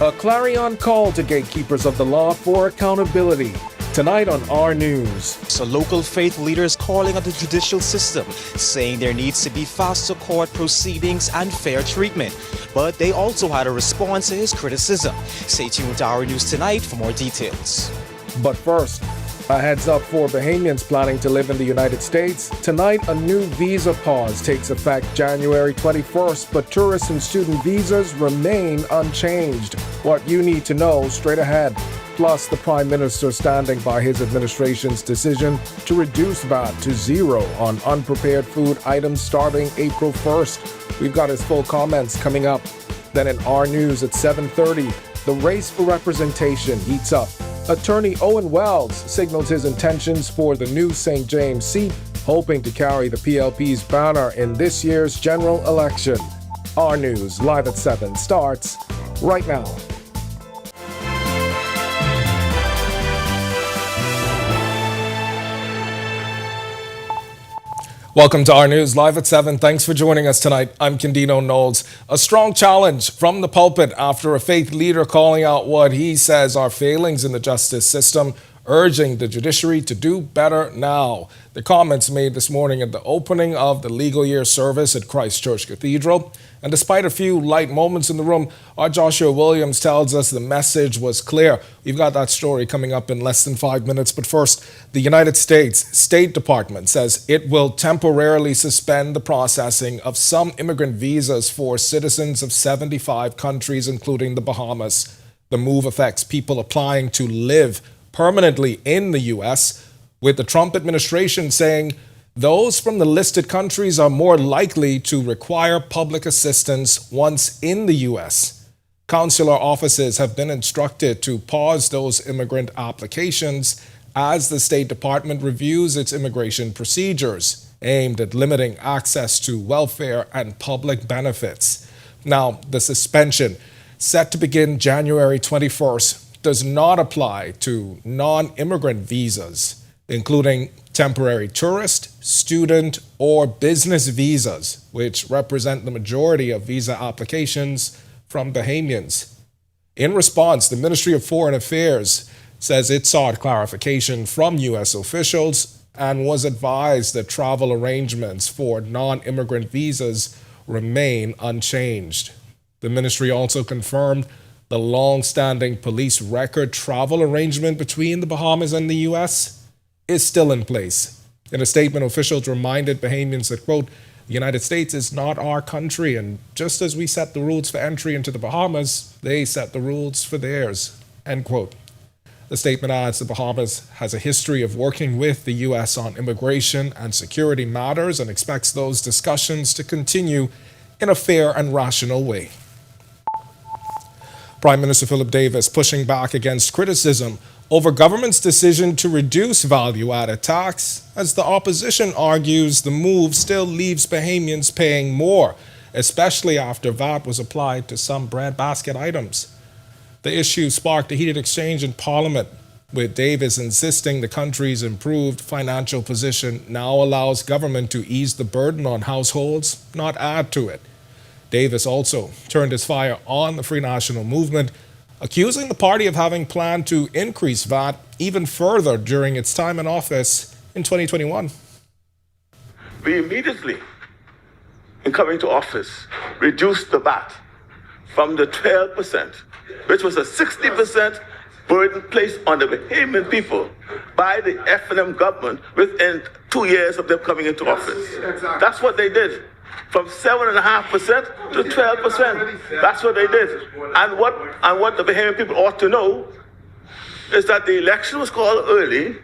A clarion call to gatekeepers of the law for accountability. Tonight on our news. So local faith leaders calling on the judicial system, saying there needs to be faster court proceedings and fair treatment. But they also had a response to his criticism. Stay tuned to our news tonight for more details. But first, a heads up for Bahamians planning to live in the United States. Tonight, a new visa pause takes effect January 21st, but tourist and student visas remain unchanged. What you need to know straight ahead. Plus, the Prime Minister standing by his administration's decision to reduce VAT to zero on unprepared food items starting April 1st. We've got his full comments coming up. Then in our news at 7:30, the race for representation heats up. Attorney Owen Wells signals his intentions for the new St. James seat, hoping to carry the PLP's banner in this year's general election. Our news, live at 7, starts right now. Welcome to our news, live at 7. Thanks for joining us tonight. I'm Candino Knowles. A strong challenge from the pulpit after a faith leader calling out what he says are failings in the justice system, urging the judiciary to do better now. The comments made this morning at the opening of the legal year service at Christ Church Cathedral. And despite a few light moments in the room, our Joshua Williams tells us the message was clear. We've got that story coming up in less than 5 minutes. But first, the United States State Department says it will temporarily suspend the processing of some immigrant visas for citizens of 75 countries, including the Bahamas. The move affects people applying to live permanently in the U.S., with the Trump administration saying those from the listed countries are more likely to require public assistance once in the U.S. Consular offices have been instructed to pause those immigrant applications as the State Department reviews its immigration procedures aimed at limiting access to welfare and public benefits. Now, the suspension, set to begin January 21st, does not apply to non-immigrant visas, including temporary tourist, student, or business visas, which represent the majority of visa applications from Bahamians. In response, the Ministry of Foreign Affairs says it sought clarification from U.S. officials and was advised that travel arrangements for non-immigrant visas remain unchanged. The ministry also confirmed the long-standing police record travel arrangement between the Bahamas and the U.S. is still in place. In a statement, officials reminded Bahamians that, quote, the United States is not our country, and just as we set the rules for entry into the Bahamas, they set the rules for theirs, end quote. The statement adds the Bahamas has a history of working with the U.S. on immigration and security matters and expects those discussions to continue in a fair and rational way. Prime Minister Philip Davis pushing back against criticism over government's decision to reduce value-added tax, as the opposition argues the move still leaves Bahamians paying more, especially after VAT was applied to some breadbasket items. The issue sparked a heated exchange in Parliament, with Davis insisting the country's improved financial position now allows government to ease the burden on households, not add to it. Davis also turned his fire on the Free National Movement, accusing the party of having planned to increase VAT even further during its time in office in 2021. We immediately, in coming to office, reduced the VAT from the 12%, which was a 60% burden placed on the Bahamian people by the FNM government within 2 years of them coming into office. That's what they did. From 7.5% to 12%. That's what they did. And what the Bahamian people ought to know is that the election was called early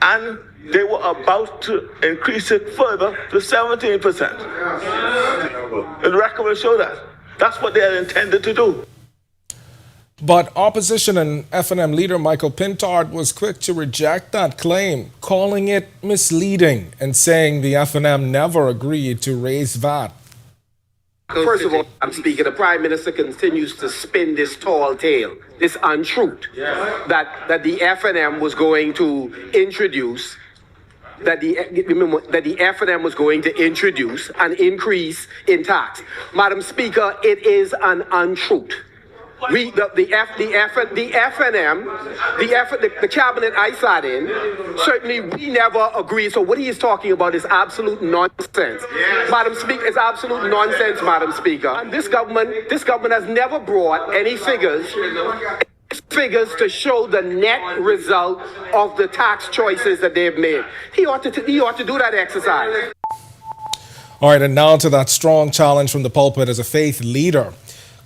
and they were about to increase it further to 17%. The record will show that. That's what they had intended to do. But opposition and FNM leader Michael Pintard was quick to reject that claim, calling it misleading and saying the FNM never agreed to raise VAT. First of all, I'm speaking, the Prime Minister continues to spin this tall tale, this untruth, that the FNM was going to introduce, that the FNM was going to introduce an increase in tax. Madam Speaker, it is an untruth. the cabinet I sat in, certainly we never agreed. So what he is talking about is absolute nonsense. Madam Speaker, it's absolute nonsense, Madam Speaker. And this government has never brought any figures to show the net result of the tax choices that they've made. He ought to do that exercise. All right, and now to that strong challenge from the pulpit as a faith leader,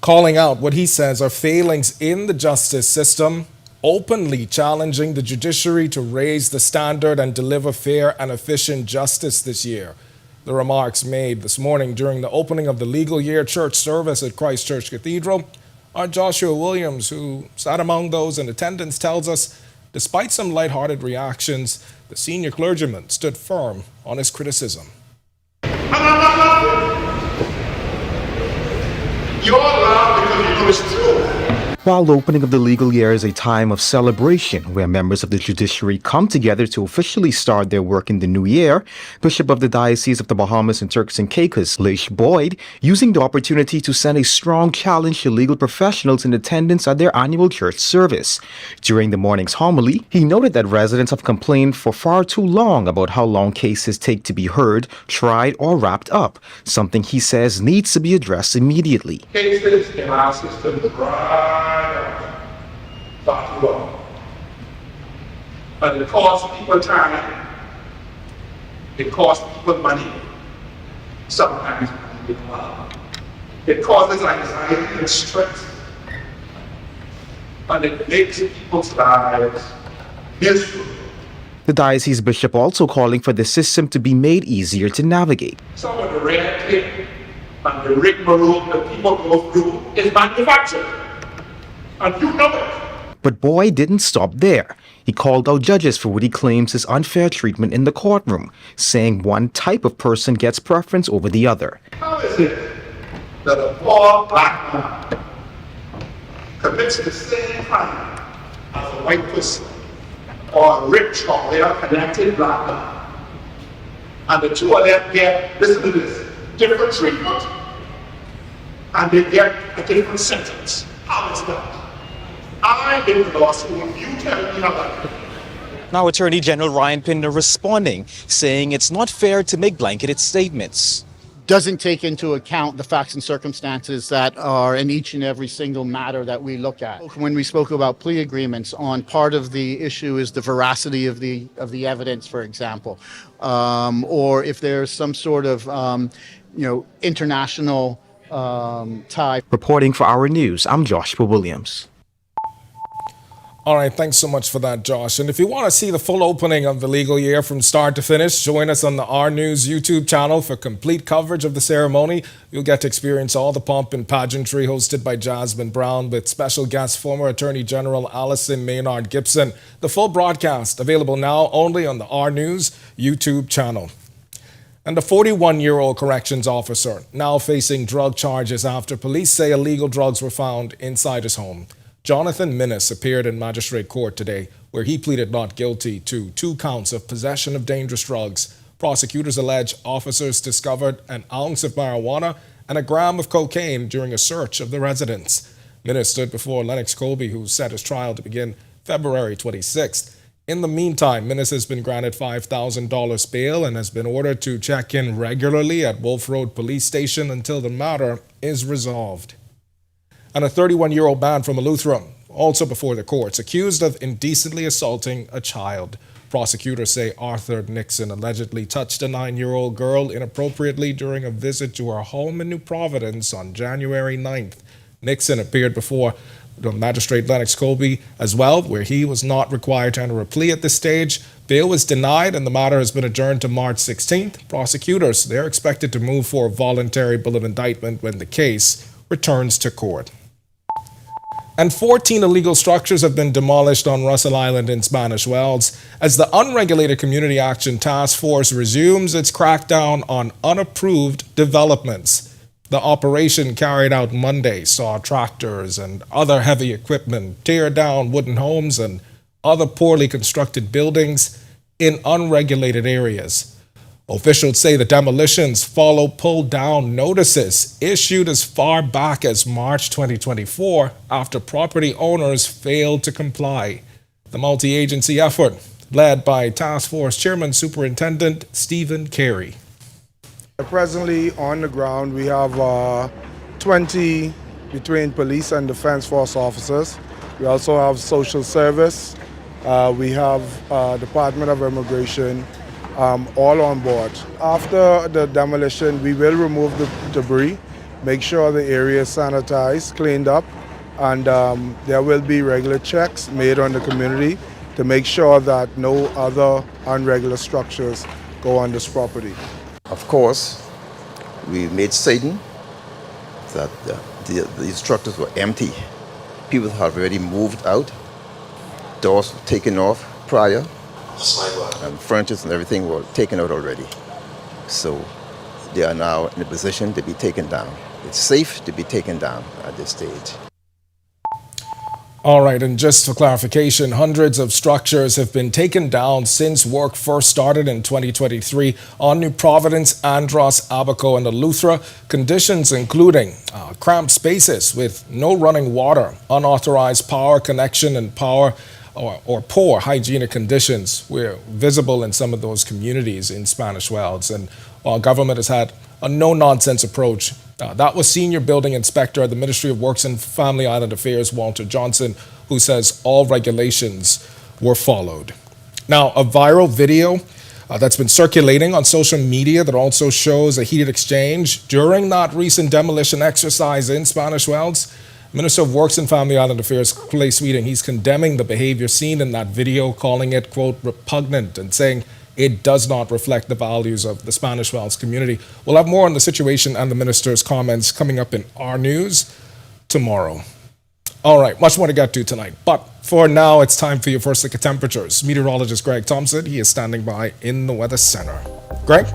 calling out what he says are failings in the justice system, openly challenging the judiciary to raise the standard and deliver fair and efficient justice this year. The remarks made this morning during the opening of the legal year church service at Christ Church Cathedral. Our Joshua Williams, who sat among those in attendance, tells us, despite some lighthearted reactions, the senior clergyman stood firm on his criticism. You're allowed because you know it's true. While the opening of the legal year is a time of celebration where members of the judiciary come together to officially start their work in the new year, Bishop of the Diocese of the Bahamas and Turks and Caicos, Leish Boyd, using the opportunity to send a strong challenge to legal professionals in attendance at their annual church service. During the morning's homily, he noted that residents have complained for far too long about how long cases take to be heard, tried, or wrapped up, something he says needs to be addressed immediately. Cases in our system far too long. But it costs people time, it costs people money, sometimes it causes anxiety and stress, and it makes people's lives miserable. The diocese bishop also calling for the system to be made easier to navigate. Some of the red tape and the rigmarole that people go through is manufactured, and you know it. But Boyd didn't stop there. He called out judges for what he claims is unfair treatment in the courtroom, saying one type of person gets preference over the other. How is it that a poor black man commits the same crime as a white person or a rich or well-connected black man, and the two of them get, listen to this, different treatment, and they get a different sentence? How is that? I'm in law school, you tell me how that. Now Attorney General Ryan Pinder responding, saying it's not fair to make blanketed statements. Doesn't take into account the facts and circumstances that are in each and every single matter that we look at. When we spoke about plea agreements, on part of the issue is the veracity of the evidence, for example, or if there's some sort of international tie. Reporting for Our News, I'm Joshua Williams. All right, thanks so much for that, Josh. And if you want to see the full opening of the legal year from start to finish, join us on the Our News YouTube channel for complete coverage of the ceremony. You'll get to experience all the pomp and pageantry hosted by Jasmine Brown with special guest former Attorney General Alison Maynard Gibson. The full broadcast available now only on the Our News YouTube channel. And a 41-year-old corrections officer now facing drug charges after police say illegal drugs were found inside his home. Jonathan Minnis appeared in magistrate court today, where he pleaded not guilty to 2 counts of possession of dangerous drugs. Prosecutors allege officers discovered an ounce of marijuana and a gram of cocaine during a search of the residence. Minnis stood before Lennox Colby, who set his trial to begin February 26th. In the meantime, Minnis has been granted $5,000 bail and has been ordered to check in regularly at Wolf Road Police Station until the matter is resolved. And a 31-year-old man from Eleuthera, also before the courts, accused of indecently assaulting a child. Prosecutors say Arthur Nixon allegedly touched a 9-year-old girl inappropriately during a visit to her home in New Providence on January 9th. Nixon appeared before Magistrate Lennox Colby as well, where he was not required to enter a plea at this stage. Bail was denied and the matter has been adjourned to March 16th. Prosecutors, they're expected to move for a voluntary bill of indictment when the case returns to court. And 14 illegal structures have been demolished on Russell Island in Spanish Wells as the Unregulated Community Action Task Force resumes its crackdown on unapproved developments. The operation carried out Monday saw tractors and other heavy equipment tear down wooden homes and other poorly constructed buildings in unregulated areas. Officials say the demolitions follow pull-down notices issued as far back as March 2024 after property owners failed to comply. The multi-agency effort, led by Task Force Chairman Superintendent Stephen Carey. Presently on the ground, we have 20 between police and defense force officers. We also have social service. We have Department of Immigration, all on board. After the demolition, we will remove the debris, make sure the area is sanitized, cleaned up, and there will be regular checks made on the community to make sure that no other irregular structures go on this property. Of course, we made certain that the structures were empty. People had already moved out, doors were taken off prior, and furniture and everything were taken out already. So they are now in a position to be taken down. It's safe to be taken down at this stage. All right, and just for clarification, hundreds of structures have been taken down since work first started in 2023 on New Providence, Andros, Abaco, and Eleuthera. Conditions including cramped spaces with no running water, unauthorized power connection, and poor hygienic conditions were visible in some of those communities in Spanish Wells. And while government has had a no-nonsense approach, that was Senior Building Inspector at the Ministry of Works and Family Island Affairs, Walter Johnson, who says all regulations were followed. Now, a viral video that's been circulating on social media that also shows a heated exchange during that recent demolition exercise in Spanish Wells. Minister of Works and Family Island Affairs, Clay Sweeting, he's condemning the behavior seen in that video, calling it, quote, repugnant, and saying it does not reflect the values of the Spanish Wells community. We'll have more on the situation and the minister's comments coming up in our news tomorrow. All right, much more to get to tonight. But for now, it's time for your first look at temperatures. Meteorologist Greg Thompson, he is standing by in the Weather Center. Greg?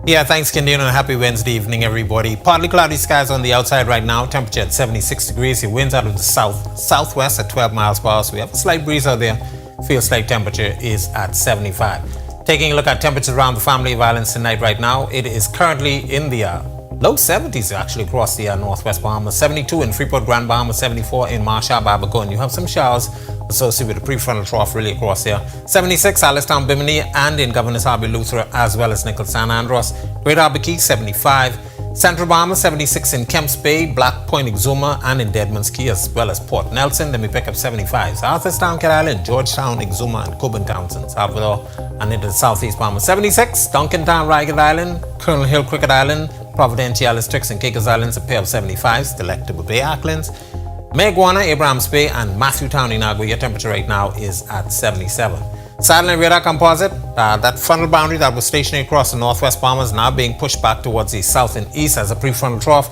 Yeah, thanks, Kendino, and happy Wednesday evening, everybody. Partly cloudy skies on the outside right now. Temperature at 76 degrees. It winds out of the southwest at 12 miles per hour. So we have a slight breeze out there. Feels like temperature is at 75. Taking a look at temperatures around the family of islands tonight right now. It is currently in the low 70s actually across the northwest Bahamas. 72 in Freeport, Grand Bahama, 74 in Marshall, Abaco, and you have some showers associated with the prefrontal trough really across here. 76 Alistown, Bimini, and in Governor's Harbour, Eleuthera, as well as Nicholls, San Andros. Great Harbour Key, 75. Central Bahama, 76 in Kemps Bay, Black Point, Exuma, and in Deadman's Key, as well as Port Nelson. Then we pick up 75. Arthurstown, Cat Island, Georgetown, Exuma, and Coburn Townsend, Salvador, and into the southeast Bahama. 76, Duncantown, Ragged Island, Colonel Hill, Cricket Island, Providenciales, Tricks, and Caicos Islands, a pair of 75s. Delectable Bay, Acklands, Meguana, Abrahams Bay, and Matthewtown, Inagua. Your temperature right now is at 77. Satellite radar composite, that frontal boundary that was stationary across the northwest Bahamas now being pushed back towards the south and east as a prefrontal trough,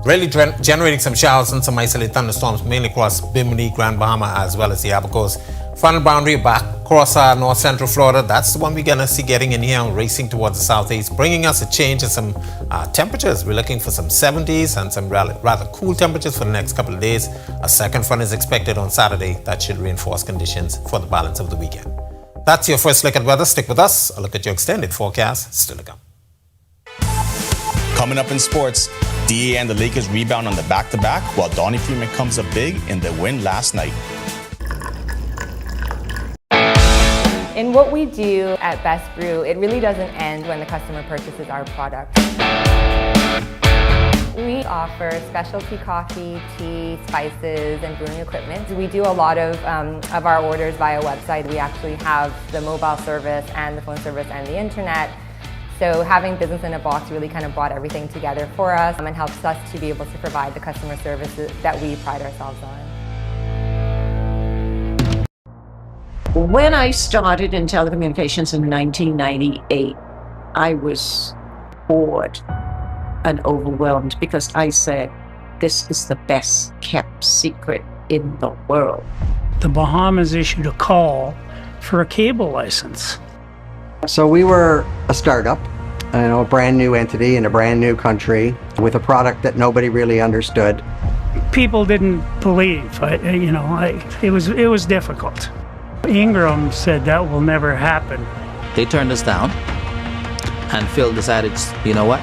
really generating some showers and some isolated thunderstorms, mainly across Bimini, Grand Bahama, as well as the Abacos. Frontal boundary back across north central Florida. That's the one we're going to see getting in here and racing towards the southeast, bringing us a change in some temperatures. We're looking for some 70s and some rather cool temperatures for the next couple of days. A second front is expected on Saturday. That should reinforce conditions for the balance of the weekend. That's your first look at weather. Stick with us. A look at your extended forecast still to come. Coming up in sports, DA and the Lakers rebound on the back-to-back, while Donnie Freeman comes up big in the win last night. In what we do at Best Brew, it really doesn't end when the customer purchases our product. We offer specialty coffee, tea, spices, and brewing equipment. We do a lot of our orders via website. We actually have the mobile service and the phone service and the internet. So having Business in a Box really kind of brought everything together for us and helps us to be able to provide the customer services that we pride ourselves on. When I started in telecommunications in 1998, I was bored and overwhelmed because I said, this is the best kept secret in the world. The Bahamas issued a call for a cable license. So we were a startup, a brand new entity in a brand new country with a product that nobody really understood. People didn't believe, it was difficult. Ingram said that will never happen. They turned us down, and Phil decided, you know what?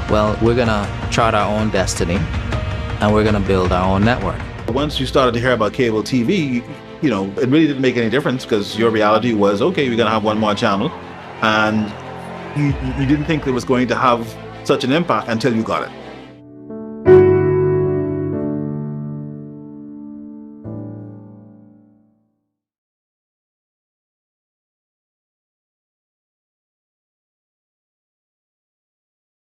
Well, we're gonna chart our own destiny, and we're gonna build our own network. Once you started to hear about cable TV, you know, it really didn't make any difference because your reality was, okay, we're gonna have one more channel, and you didn't think it was going to have such an impact until you got it.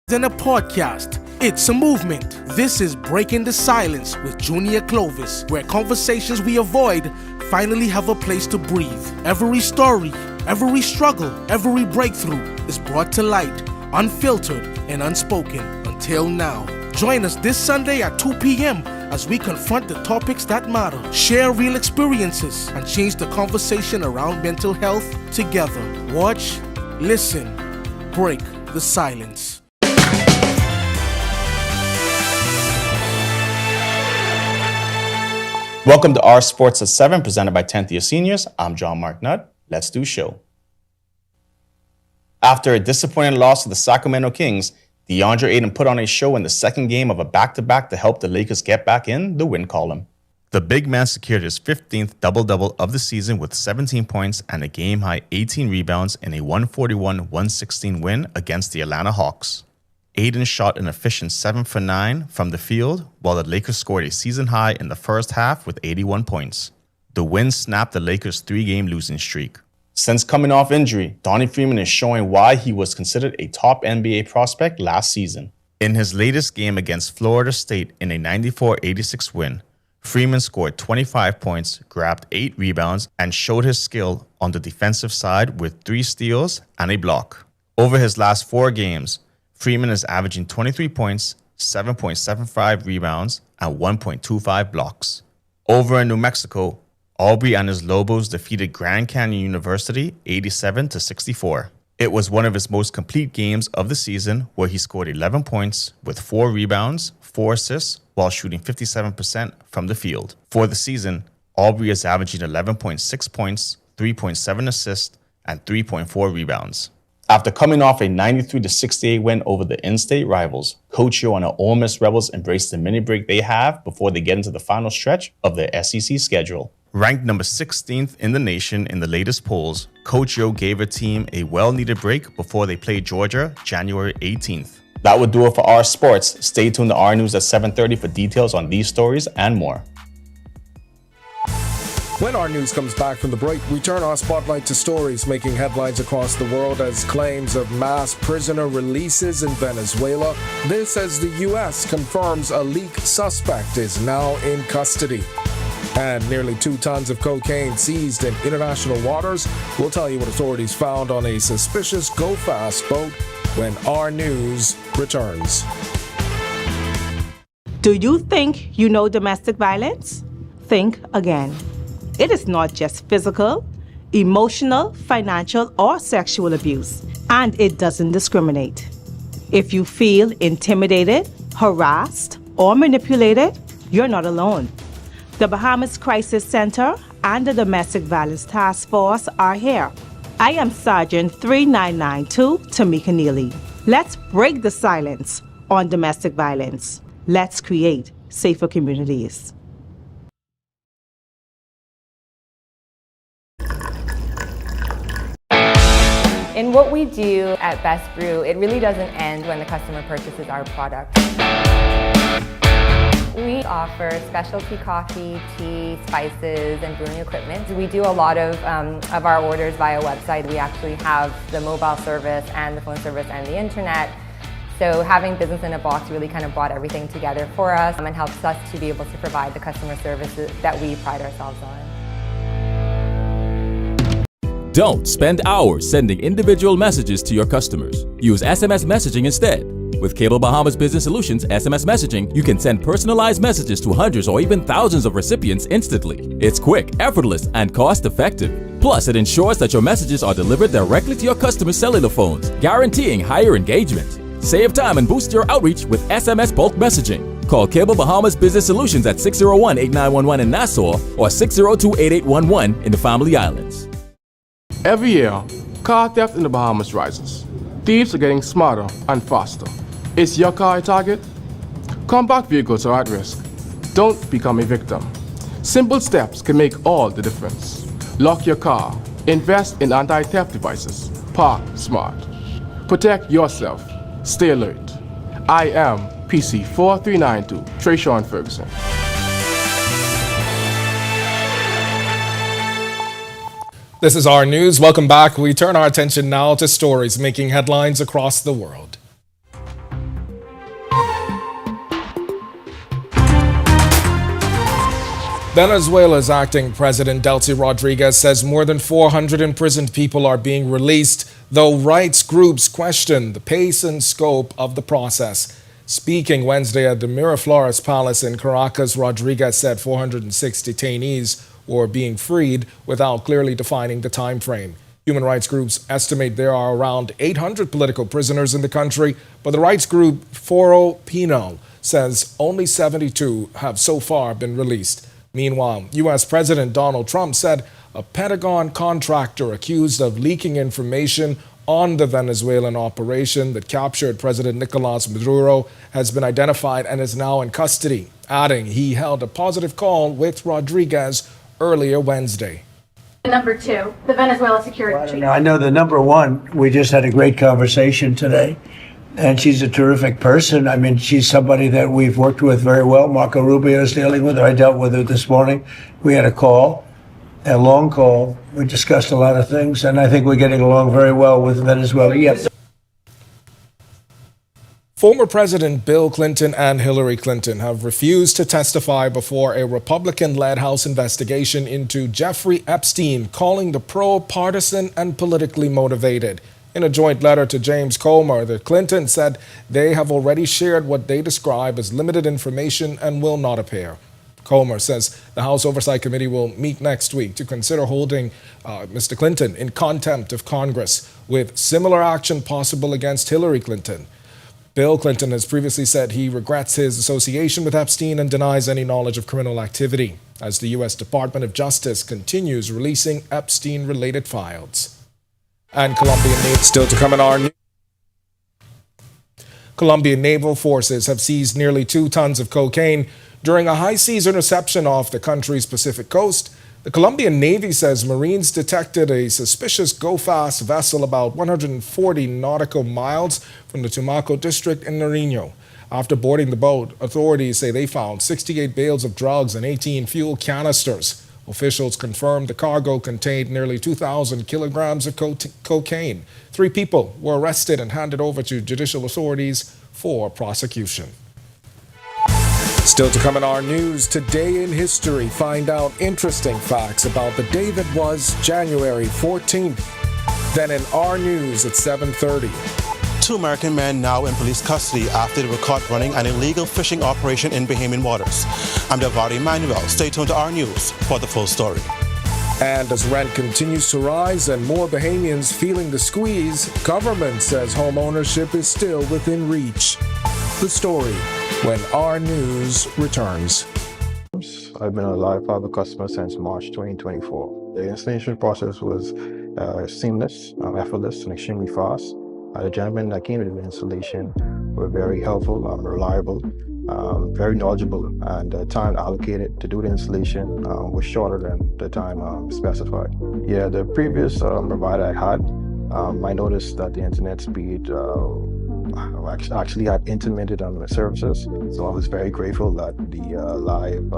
Than a podcast. It's a movement. This is Breaking the Silence with Junior Clovis, where conversations we avoid finally have a place to breathe. Every story, every struggle, every breakthrough is brought to light, unfiltered and unspoken until now. Join us this Sunday at 2 p.m. as we confront the topics that matter, share real experiences, and change the conversation around mental health together. Watch, listen, break the silence. Welcome to Our Sports at 7, presented by 10th Year Seniors. I'm John Mark Nutt. Let's do show. After a disappointing loss to the Sacramento Kings, DeAndre Ayton put on a show in the second game of a back-to-back to help the Lakers get back in the win column. The big man secured his 15th double-double of the season with 17 points and a game-high 18 rebounds in a 141-116 win against the Atlanta Hawks. Ayton shot an efficient 7 for 9 from the field, while the Lakers scored a season high in the first half with 81 points. The win snapped the Lakers' 3-game losing streak. Since coming off injury, Donnie Freeman is showing why he was considered a top NBA prospect last season. In his latest game against Florida State in a 94-86 win, Freeman scored 25 points, grabbed 8 rebounds, and showed his skill on the defensive side with 3 steals and a block. Over his last 4 games, Freeman is averaging 23 points, 7.75 rebounds, and 1.25 blocks. Over in New Mexico, Aubrey and his Lobos defeated Grand Canyon University 87-64. It was one of his most complete games of the season, where he scored 11 points with 4 rebounds, 4 assists, while shooting 57% from the field. For the season, Aubrey is averaging 11.6 points, 3.7 assists, and 3.4 rebounds. After coming off a 93-68 win over the in-state rivals, Coach Yo and the Ole Miss Rebels embrace the mini break they have before they get into the final stretch of their SEC schedule. Ranked number 16th in the nation in the latest polls, Coach Yo gave her team a well-needed break before they played Georgia January 18th. That would do it for Our Sports. Stay tuned to Our News at 7:30 for details on these stories and more. When our news comes back from the break, we turn our spotlight to stories making headlines across the world as claims of mass prisoner releases in Venezuela. This as the U.S. confirms a leaked suspect is now in custody. And nearly 2 tons of cocaine seized in international waters. We'll tell you what authorities found on a suspicious go-fast boat when our news returns. Do you think you know domestic violence? Think again. It is not just physical, emotional, financial, or sexual abuse, and it doesn't discriminate. If you feel intimidated, harassed, or manipulated, you're not alone. The Bahamas Crisis Center and the Domestic Violence Task Force are here. I am Sergeant 3992 Tamika Neely. Let's break the silence on domestic violence. Let's create safer communities. In what we do at Best Brew, it really doesn't end when the customer purchases our product. We offer specialty coffee, tea, spices, and brewing equipment. We do a lot of our orders via website. We actually have the mobile service and the phone service and the internet. So having Business in a Box really kind of brought everything together for us and helps us to be able to provide the customer services that we pride ourselves on. Don't spend hours sending individual messages to your customers. Use SMS messaging instead. With Cable Bahamas Business Solutions SMS messaging, you can send personalized messages to hundreds or even thousands of recipients instantly. It's quick, effortless, and cost-effective. Plus, it ensures that your messages are delivered directly to your customers' cellular phones, guaranteeing higher engagement. Save time and boost your outreach with SMS bulk messaging. Call Cable Bahamas Business Solutions at 601-8911 in Nassau or 602-8811 in the Family Islands. Every year, Car theft in the Bahamas rises. Thieves are getting smarter and faster. Is your car a target? Compact vehicles are at risk. Don't become a victim. Simple steps can make all the difference. Lock your car. Invest in anti-theft devices. Park smart. Protect yourself. Stay alert. I am PC 4392, Trayshawn Ferguson. This is our news. Welcome back. We turn our attention now to stories making headlines across the world. Venezuela's acting president, Delcy Rodriguez, says more than 400 imprisoned people are being released, though rights groups question the pace and scope of the process. Speaking Wednesday at the Miraflores Palace in Caracas, Rodriguez said 406 detainees were being freed without clearly defining the time frame. Human rights groups estimate there are around 800 political prisoners in the country, but the rights group Foro Penal says only 72 have so far been released. Meanwhile, U.S. President Donald Trump said a Pentagon contractor accused of leaking information on the Venezuelan operation that captured President Nicolas Maduro has been identified and is now in custody, adding he held a positive call with Rodriguez earlier Wednesday. Number two, the Venezuela security chief. I know the number one, we just had a great conversation today, and she's a terrific person. I mean, she's somebody that we've worked with very well. Marco Rubio is dealing with her. I dealt with her this morning. We had a long call. We discussed a lot of things, and I think we're getting along very well with Venezuela. Yes. Former President Bill Clinton and Hillary Clinton have refused to testify before a Republican-led House investigation into Jeffrey Epstein, calling the probe partisan and politically motivated. In a joint letter to James Comer, the Clintons said they have already shared what they describe as limited information and will not appear. Comer says the House Oversight Committee will meet next week to consider holding Mr. Clinton in contempt of Congress, with similar action possible against Hillary Clinton. Bill Clinton has previously said he regrets his association with Epstein and denies any knowledge of criminal activity, as the U.S. Department of Justice continues releasing Epstein-related files. And Colombian Navy still to come in our news. Colombian naval forces have seized nearly 2 tons of cocaine during a high-seas interception off the country's Pacific coast. The Colombian Navy says Marines detected a suspicious go-fast vessel about 140 nautical miles from the Tumaco district in Nariño. After boarding the boat, authorities say they found 68 bales of drugs and 18 fuel canisters. Officials confirmed the cargo contained nearly 2,000 kilograms of cocaine. 3 people were arrested and handed over to judicial authorities for prosecution. Still to come in our news, today in history, find out interesting facts about the day that was January 14th. Then in our news at 7:30. 2 American men now in police custody after they were caught running an illegal fishing operation in Bahamian waters. I'm Delvado Emmanuel. Stay tuned to our news for the full story. And as rent continues to rise and more Bahamians feeling the squeeze, government says home ownership is still within reach. The story when our news returns. I've been a Live Fiber customer since March 2024. The installation process was seamless, effortless, and extremely fast. The gentlemen that came to the installation were very helpful, reliable, very knowledgeable, and the time allocated to do the installation was shorter than the time specified. Yeah, the previous provider I had, I noticed that the internet speed actually had intermittent on the services, so I was very grateful that the Live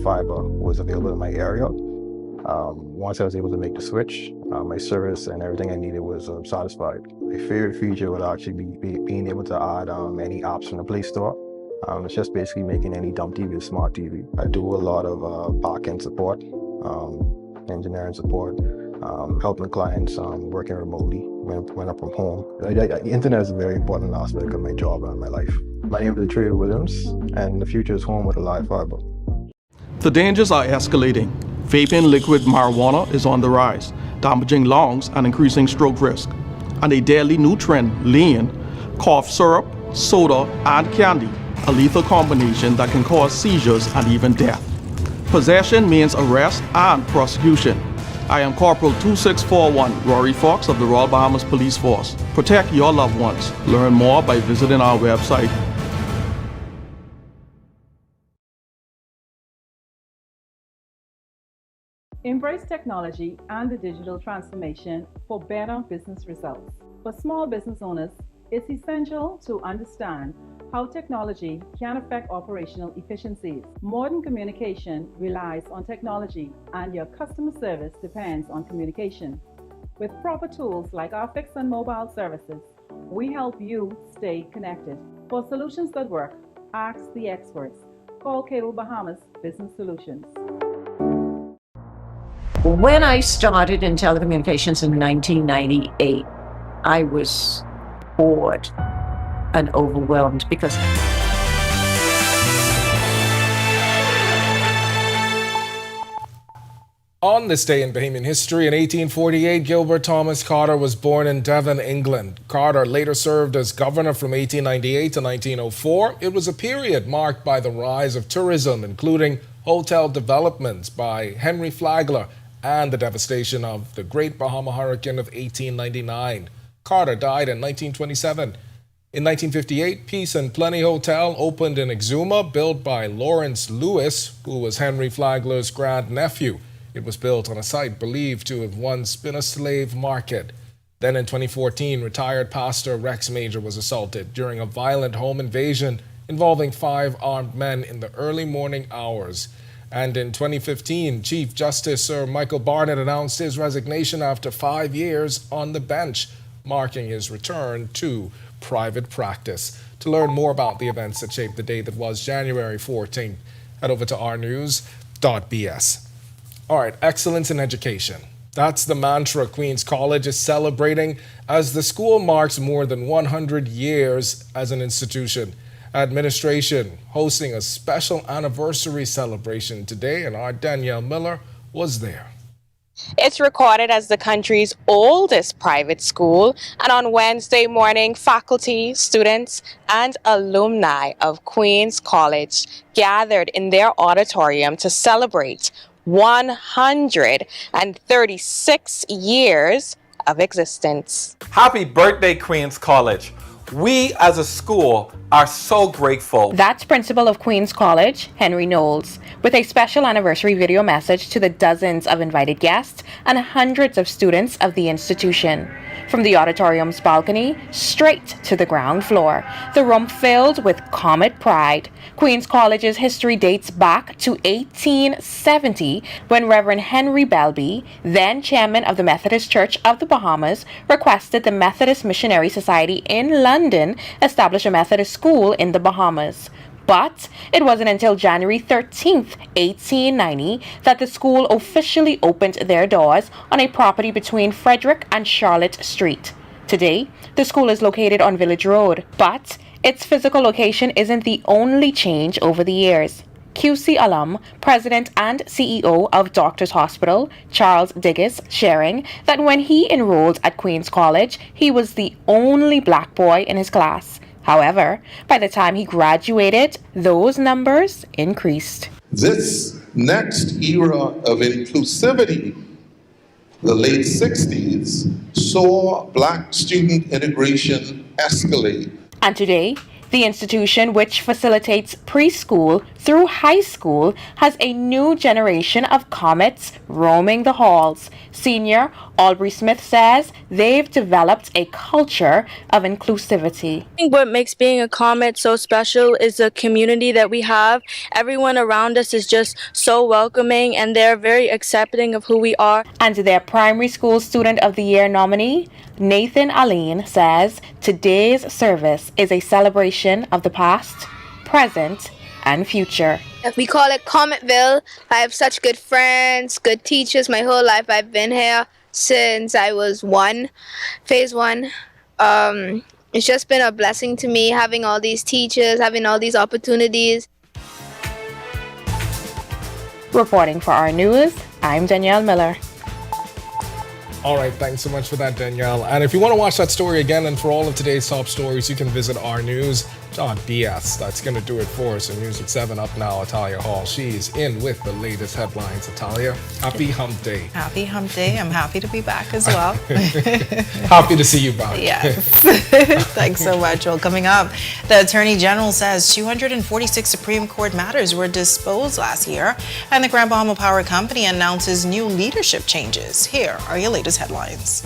Fiber was available in my area. Once I was able to make the switch, my service and everything I needed was satisfied. My favorite feature would actually be being able to add any apps from the Play Store. It's just basically making any dumb TV a smart TV. I do a lot of back-end support, engineering support, helping clients working remotely when I'm from home. The internet is a very important aspect of my job and my life. My name is Trey Williams, and the future is home with a Live Fiber. The dangers are escalating. Vaping liquid marijuana is on the rise, damaging lungs and increasing stroke risk. And a deadly new trend, lean, cough syrup, soda, and candy, a lethal combination that can cause seizures and even death. Possession means arrest and prosecution. I am Corporal 2641 Rory Fox of the Royal Bahamas Police Force. Protect your loved ones. Learn more by visiting our website. Embrace technology and the digital transformation for better business results. For small business owners, it's essential to understand how technology can affect operational efficiencies. Modern communication relies on technology, and your customer service depends on communication. With proper tools like our fixed and mobile services, we help you stay connected. For solutions that work, ask the experts. Call Cable Bahamas Business Solutions. When I started in telecommunications in 1998, I was bored and overwhelmed because On this day in Bahamian history, in 1848, Gilbert Thomas Carter was born in Devon, England. Carter later served as governor from 1898 to 1904. It was a period marked by the rise of tourism, including hotel developments by Henry Flagler and the devastation of the Great Bahama Hurricane of 1899. Carter died in 1927. In 1958, Peace and Plenty Hotel opened in Exuma, built by Lawrence Lewis, who was Henry Flagler's grandnephew. It was built on a site believed to have once been a slave market. Then in 2014, retired pastor Rex Major was assaulted during a violent home invasion involving 5 armed men in the early morning hours. And in 2015, Chief Justice Sir Michael Barnett announced his resignation after 5 years on the bench, marking his return to private practice. To learn more about the events that shaped the day that was January 14th, head over to rnews.bs. All right, excellence in education. That's the mantra Queen's College is celebrating as the school marks more than 100 years as an institution. Administration hosting a special anniversary celebration today, and our Danielle Miller was there. It's recorded as the country's oldest private school, and on Wednesday morning, faculty, students, and alumni of Queen's College gathered in their auditorium to celebrate 136 years of existence. Happy birthday, Queen's College. We as a school are so grateful. That's Principal of Queen's College, Henry Knowles, with a special anniversary video message to the dozens of invited guests and hundreds of students of the institution. From the auditorium's balcony straight to the ground floor, the room filled with Comet pride. Queen's College's history dates back to 1870 when Reverend Henry Belby, then chairman of the Methodist Church of the Bahamas, requested the Methodist Missionary Society in London establish a Methodist school in the Bahamas. But it wasn't until January 13th, 1890, that the school officially opened their doors on a property between Frederick and Charlotte Street. Today, the school is located on Village Road, but its physical location isn't the only change over the years. QC alum, president and CEO of Doctors Hospital, Charles Digges, sharing that when he enrolled at Queen's College, he was the only black boy in his class. However, by the time he graduated, those numbers increased. This next era of inclusivity, the late 60s, saw black student integration escalate. And today, the institution, which facilitates preschool through high school, has a new generation of comets roaming the halls. Senior Aubrey Smith says they've developed a culture of inclusivity. I think what makes being a comet so special is the community that we have. Everyone around us is just so welcoming, and they're very accepting of who we are. And their primary school student of the year nominee, Nathan Aline, says today's service is a celebration of the past, present, and future. We call it Cometville. I have such good friends, good teachers. My whole life I've been here since I was phase one. It's just been a blessing to me having all these teachers, having all these opportunities. Reporting for our news, I'm Danielle Miller. All right, thanks so much for that, Danielle. And if you want to watch that story again and for all of today's top stories, you can visit rnews.bs. BS. That's going to do it for us in News at 7. Up now, Atalia Hall. She's in with the latest headlines. Atalia, happy hump day. Happy hump day. I'm happy to be back as well. Happy to see you back. Yes. Thanks so much. Well, coming up, the Attorney General says 246 Supreme Court matters were disposed last year, and the Grand Bahama Power Company announces new leadership changes. Here are your latest headlines.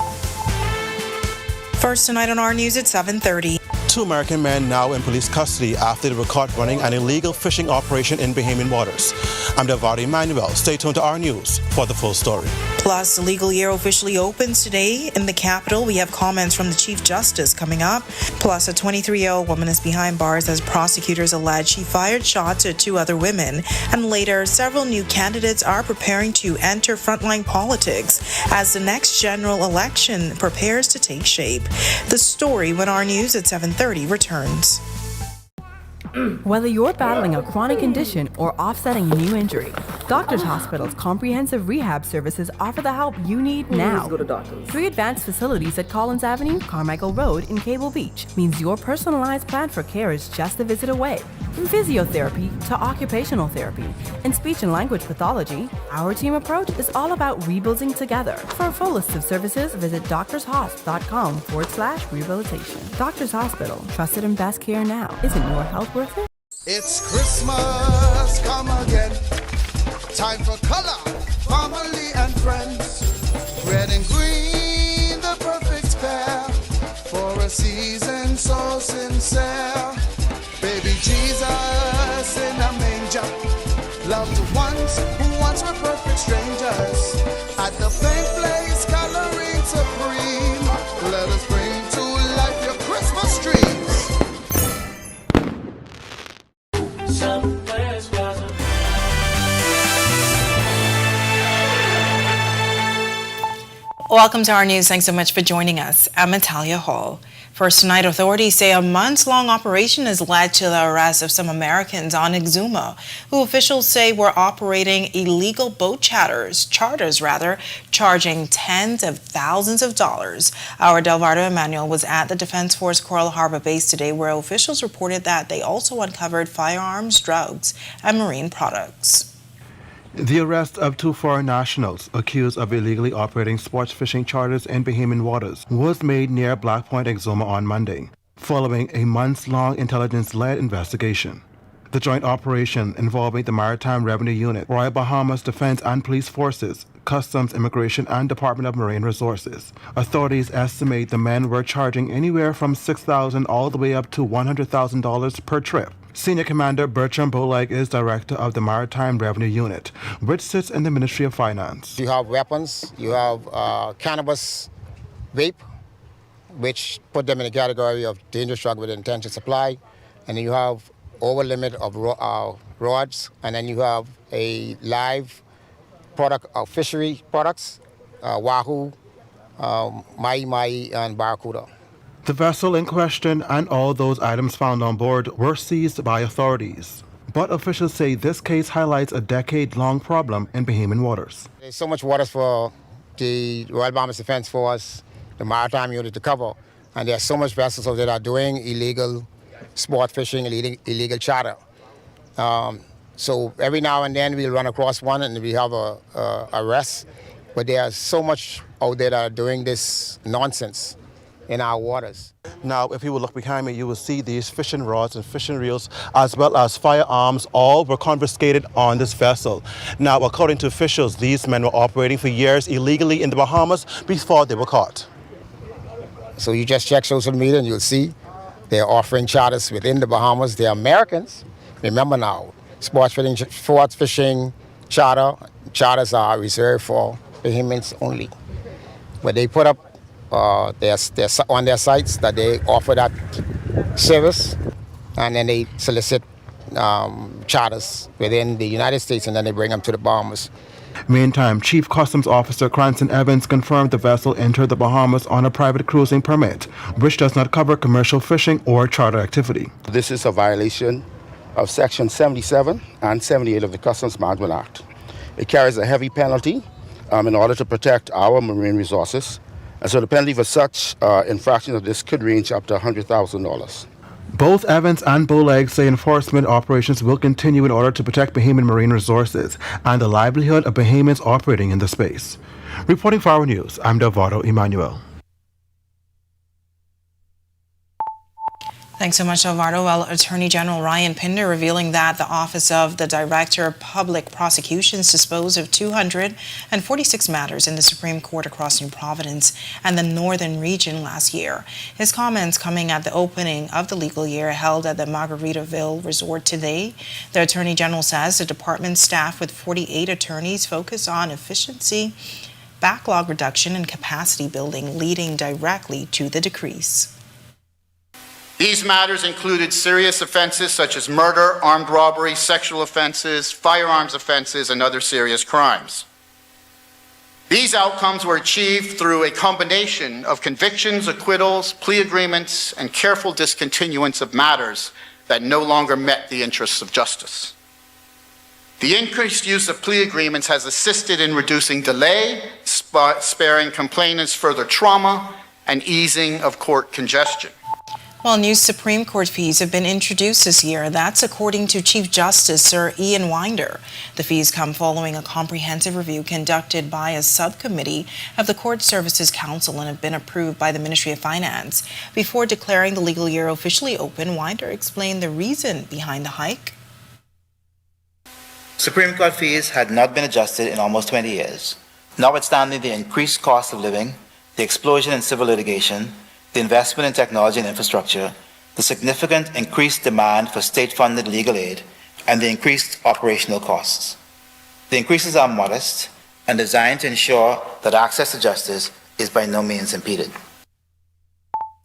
First tonight on our news at 7:30. 2 American men now in police custody after they were caught running an illegal fishing operation in Bahamian waters. I'm Delvado Emmanuel. Stay tuned to our news for the full story. Plus, the legal year officially opens today in the Capitol. We have comments from the Chief Justice coming up. Plus, a 23-year-old woman is behind bars as prosecutors allege she fired shots at 2 other women. And later, several new candidates are preparing to enter frontline politics as the next general election prepares to take shape. The story when our news at 7:30 returns. Whether you're battling a chronic condition or offsetting a new injury, Doctors Hospital's comprehensive rehab services offer the help you need now. 3 advanced facilities at Collins Avenue, Carmichael Road, and Cable Beach means your personalized plan for care is just a visit away. From physiotherapy to occupational therapy and speech and language pathology, our team approach is all about rebuilding together. For a full list of services, visit doctorshosp.com/rehabilitation. Doctors Hospital, trusted and best care now. Isn't your health worth it? It's Christmas, come again. Time for color, family and friends. Red and green, the perfect pair. For a season so sincere. Baby Jesus in a manger. Loved ones who once were perfect strangers. At the same place, coloring supreme. Let us bring to life your Christmas dreams. Welcome to our news. Thanks so much for joining us. I'm Atalia Hall. First tonight, authorities say a months-long operation has led to the arrest of some Americans on Exuma, who officials say were operating illegal boat charters, charging tens of thousands of dollars. Our Delvado Emmanuel was at the Defense Force Coral Harbor base today, where officials reported that they also uncovered firearms, drugs, and marine products. The arrest of 2 foreign nationals accused of illegally operating sports fishing charters in Bahamian waters was made near Black Point, Exuma on Monday, following a months-long intelligence-led investigation. The joint operation involving the Maritime Revenue Unit, Royal Bahamas Defense and Police Forces, Customs, Immigration, and Department of Marine Resources. Authorities estimate the men were charging anywhere from $6,000 all the way up to $100,000 per trip. Senior Commander Bertram Boleg is director of the Maritime Revenue Unit, which sits in the Ministry of Finance. You have weapons, you have cannabis, vape, which put them in the category of dangerous drug with intent to supply, and then you have over limit of rods, and then you have a live product of fishery products, wahoo, mahi-mahi, and barracuda. The vessel in question and all those items found on board were seized by authorities. But officials say this case highlights a decade-long problem in Bahamian waters. There's so much waters for the Royal Bahamas Defense Force, the Maritime Unit to cover, and there's so much vessels out there that are doing illegal sport fishing, illegal charter. So every now and then we'll run across one and we have a arrest, but there's so much out there that are doing this nonsense in our waters. Now, if you will look behind me, you will see these fishing rods and fishing reels, as well as firearms, all were confiscated on this vessel. Now, according to officials, these men were operating for years illegally in the Bahamas before they were caught. So you just check social media and you'll see they're offering charters within the Bahamas. They're Americans. Remember now, sports fishing charters are reserved for Bahamians only. But they put up on their sites that they offer that service, and then they solicit charters within the United States, and then they bring them to the Bahamas. Meantime, Chief Customs Officer Cranston Evans confirmed the vessel entered the Bahamas on a private cruising permit, which does not cover commercial fishing or charter activity. This is a violation of Section 77 and 78 of the Customs Management Act. It carries a heavy penalty in order to protect our marine resources. And so the penalty for such infractions of this could range up to $100,000. Both Evans and Bowleg say enforcement operations will continue in order to protect Bahamian marine resources and the livelihood of Bahamians operating in the space. Reporting for our news, I'm Delvado Emmanuel. Thanks so much, Alvaro. Well, Attorney General Ryan Pinder revealing that the Office of the Director of Public Prosecutions disposed of 246 matters in the Supreme Court across New Providence and the Northern Region last year. His comments coming at the opening of the legal year held at the Margaritaville Resort today. The Attorney General says the department staff with 48 attorneys focus on efficiency, backlog reduction, and capacity building, leading directly to the decrease. These matters included serious offenses such as murder, armed robbery, sexual offenses, firearms offenses, and other serious crimes. These outcomes were achieved through a combination of convictions, acquittals, plea agreements, and careful discontinuance of matters that no longer met the interests of justice. The increased use of plea agreements has assisted in reducing delay, sparing complainants further trauma, and easing of court congestion. Well, new Supreme Court fees have been introduced this year. That's according to Chief Justice Sir Ian Winder. The fees come following a comprehensive review conducted by a subcommittee of the Court Services Council and have been approved by the Ministry of Finance. Before declaring the legal year officially open, Winder explained the reason behind the hike. Supreme Court fees had not been adjusted in almost 20 years. Notwithstanding the increased cost of living, the explosion in civil litigation, the investment in technology and infrastructure, the significant increased demand for state-funded legal aid, and the increased operational costs. The increases are modest and designed to ensure that access to justice is by no means impeded.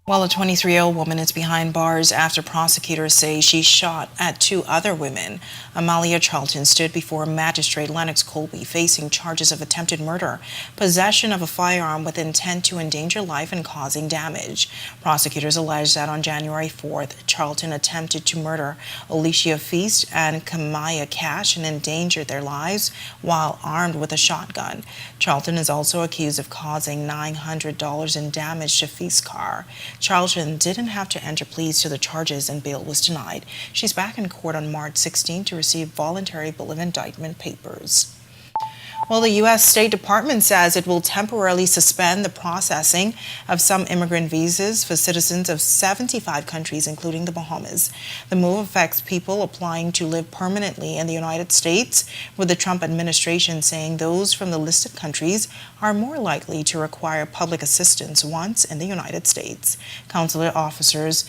Well, a 23-year-old woman is behind bars after prosecutors say she shot at two other women. Amalia Charlton stood before Magistrate Lennox Colby facing charges of attempted murder, possession of a firearm with intent to endanger life and causing damage. Prosecutors allege that on January 4th, Charlton attempted to murder Alicia Feast and Kamaya Cash and endangered their lives while armed with a shotgun. Charlton is also accused of causing $900 in damage to Feast's car. Charlton didn't have to enter pleas to the charges and bail was denied. She's back in court on March 16 to receive voluntary bill of indictment papers. Well, the U.S. State Department says it will temporarily suspend the processing of some immigrant visas for citizens of 75 countries, including the Bahamas. The move affects people applying to live permanently in the United States, with the Trump administration saying those from the listed countries are more likely to require public assistance once in the United States. Consular officers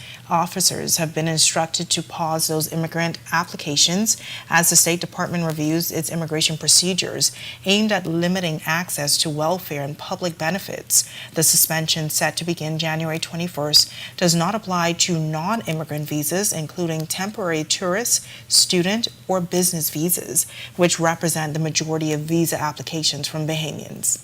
have been instructed to pause those immigrant applications as the State Department reviews its immigration procedures aimed at limiting access to welfare and public benefits. The suspension, set to begin January 21st, does not apply to non-immigrant visas, including temporary tourist, student, or business visas, which represent the majority of visa applications from Bahamians.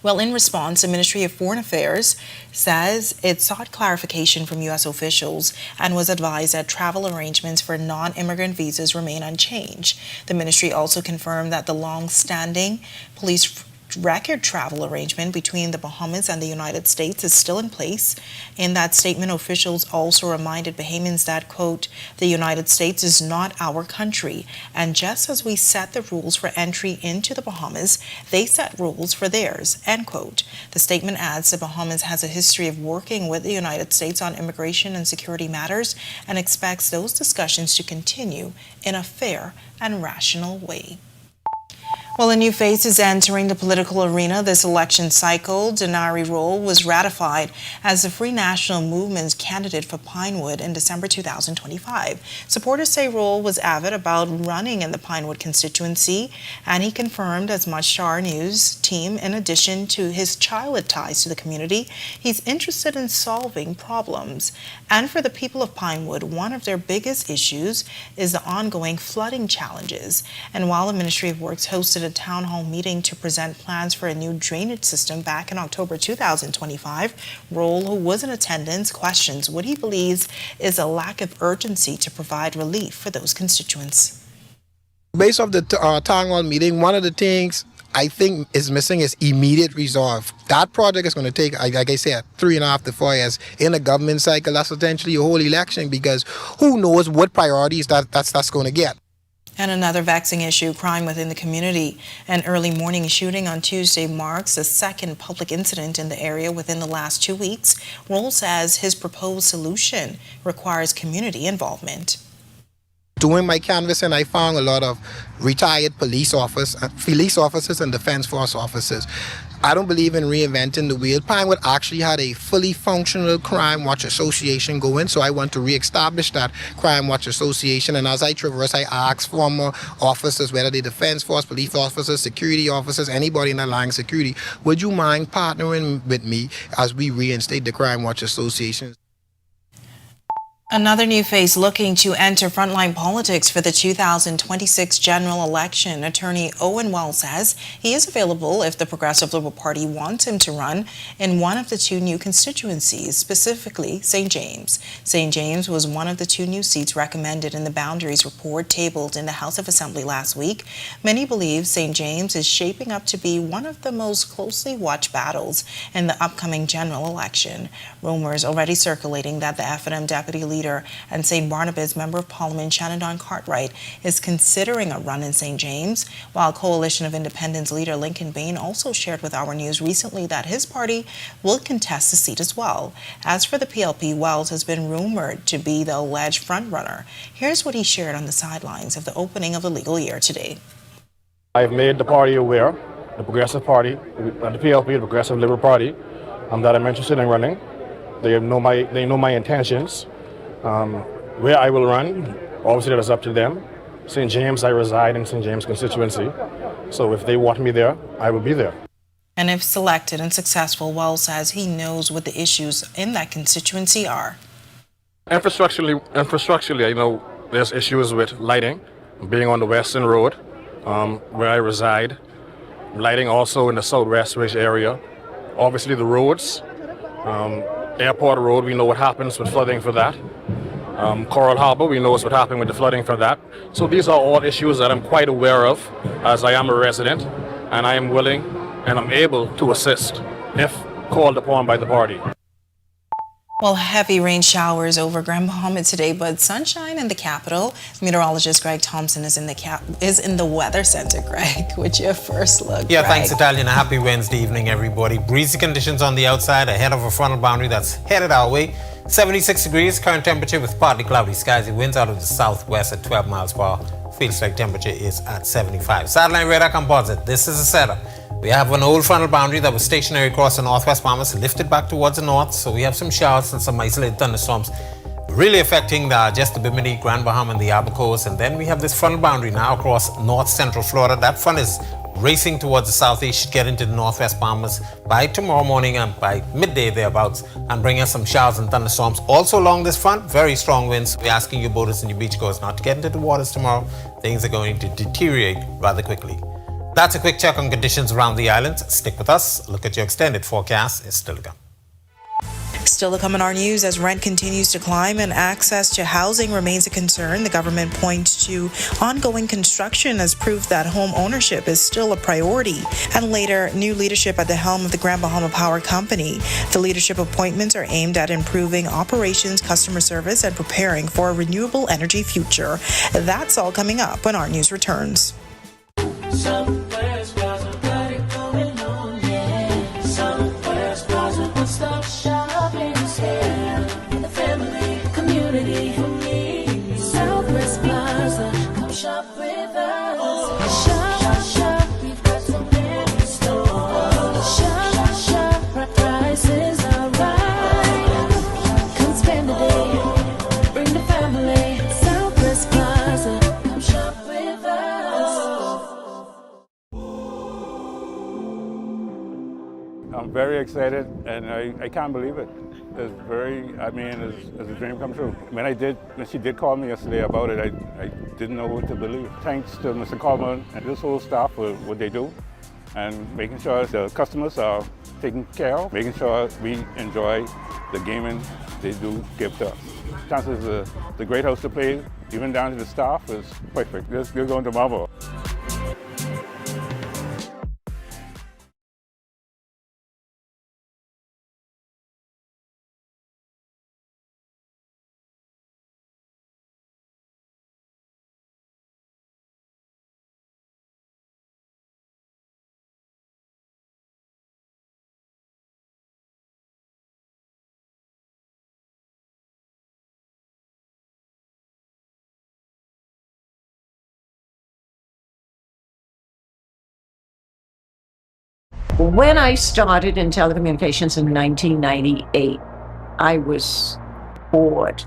Well, in response, the Ministry of Foreign Affairs says it sought clarification from U.S. officials and was advised that travel arrangements for non-immigrant visas remain unchanged. The ministry also confirmed that the long-standing police record travel arrangement between the Bahamas and the United States is still in place. In that statement, officials also reminded Bahamians that, quote, the United States is not our country, and just as we set the rules for entry into the Bahamas, they set rules for theirs, end quote. The statement adds the Bahamas has a history of working with the United States on immigration and security matters and expects those discussions to continue in a fair and rational way. Well, a new face is entering the political arena this election cycle. Denari Rolle was ratified as the Free National Movement's candidate for Pinewood in December 2025. Supporters say Rolle was avid about running in the Pinewood constituency, and he confirmed as much to our news team, in addition to his childhood ties to the community, he's interested in solving problems. And for the people of Pinewood, one of their biggest issues is the ongoing flooding challenges. And while the Ministry of Works hosted a town hall meeting to present plans for a new drainage system back in October 2025, Rolle, who was in attendance, questions what he believes is a lack of urgency to provide relief for those constituents. Based off the town hall meeting, one of the things I think is missing is immediate resolve. That project is going to take, like I said, 3.5 to 4 years. In a government cycle, that's potentially a whole election, because who knows what priorities that's going to get. And another vexing issue, crime within the community. An early morning shooting on Tuesday marks the second public incident in the area within the last 2 weeks. Roll says his proposed solution requires community involvement. Doing my canvassing, I found a lot of retired police officers and defense force officers. I don't believe in reinventing the wheel. Pinewood actually had a fully functional crime watch association going, so I want to reestablish that crime watch association. And as I traverse, I ask former officers, whether they're defense force, police officers, security officers, anybody in the line of security, would you mind partnering with me as we reinstate the crime watch association? Another new face looking to enter frontline politics for the 2026 general election. Attorney Owen Wells says he is available if the Progressive Liberal Party wants him to run in one of the 2 new constituencies, specifically St. James. St. James was one of the 2 new seats recommended in the Boundaries Report tabled in the House of Assembly last week. Many believe St. James is shaping up to be one of the most closely watched battles in the upcoming general election. Rumors already circulating that the F&M deputy leader and St. Barnabas Member of Parliament Shannon Cartwright is considering a run in St. James, while Coalition of Independents leader Lincoln Bain also shared with Our News recently that his party will contest the seat as well. As for the PLP, Wells has been rumored to be the alleged frontrunner. Here's what he shared on the sidelines of the opening of the legal year today. I've made the party aware, the Progressive Party, the PLP, the Progressive Liberal Party, that I'm interested in running. They know my intentions. Where I will run, obviously that is up to them. St. James, I reside in St. James constituency. So if they want me there, I will be there. And if selected and successful, Wells says he knows what the issues in that constituency are. Infrastructurally, I know there's issues with lighting, being on the Western Road, where I reside. Lighting also in the Southwest Ridge area. Obviously the roads, Airport Road, we know what happens with flooding for that. Coral Harbor, we know what's happening with the flooding for that. So these are all issues that I'm quite aware of, as I am a resident, and I am willing and I'm able to assist if called upon by the party. Well, heavy rain showers over Grand Bahama today, but sunshine in the capital. Meteorologist Greg Thompson is in the weather center. Greg, with your first look. Yeah, Greg. thanks, Italian. A happy Wednesday evening, everybody. Breezy conditions on the outside ahead of a frontal boundary that's headed our way. 76 degrees, current temperature with partly cloudy skies. It winds out of the southwest at 12 miles per hour. Feels like temperature is at 75. Satellite radar composite. This is a setup. We have an old frontal boundary that was stationary across the northwest Bahamas, lifted back towards the north. So we have some showers and some isolated thunderstorms really affecting just the Bimini, Grand Bahama, and the Abacos. And then we have this frontal boundary now across north central Florida. That front is racing towards the southeast, should get into the northwest Bahamas by tomorrow morning and by midday thereabouts, and bring us some showers and thunderstorms. Also along this front, very strong winds. We're asking you boaters and your beachgoers not to get into the waters tomorrow. Things are going to deteriorate rather quickly. That's a quick check on conditions around the island. Stick with us. Look at your extended forecast. It's still to come. Still to come in our news, as rent continues to climb and access to housing remains a concern, the government points to ongoing construction as proof that home ownership is still a priority. And later, new leadership at the helm of the Grand Bahama Power Company. The leadership appointments are aimed at improving operations, customer service, and preparing for a renewable energy future. That's all coming up when our news returns. Somewhere's Plaza, got it going on, yeah. Somewhere's Plaza, one-stop shopping is here. The family, community, for me. Southwest Plaza, come shop with us. Shop, we've got so many stores. Shop, our prices are right. Come spend the day, bring the family. Southwest Plaza, come shop with us. I'm very excited, and I can't believe it. It's a dream come true. When she did call me yesterday about it, I didn't know what to believe. Thanks to Mr. Coleman and this whole staff for what they do, and making sure the customers are taken care of, making sure we enjoy the gaming they do give to us. Chances is the great house to play, even down to the staff, is perfect. They're going to marvel. When I started in telecommunications in 1998, I was bored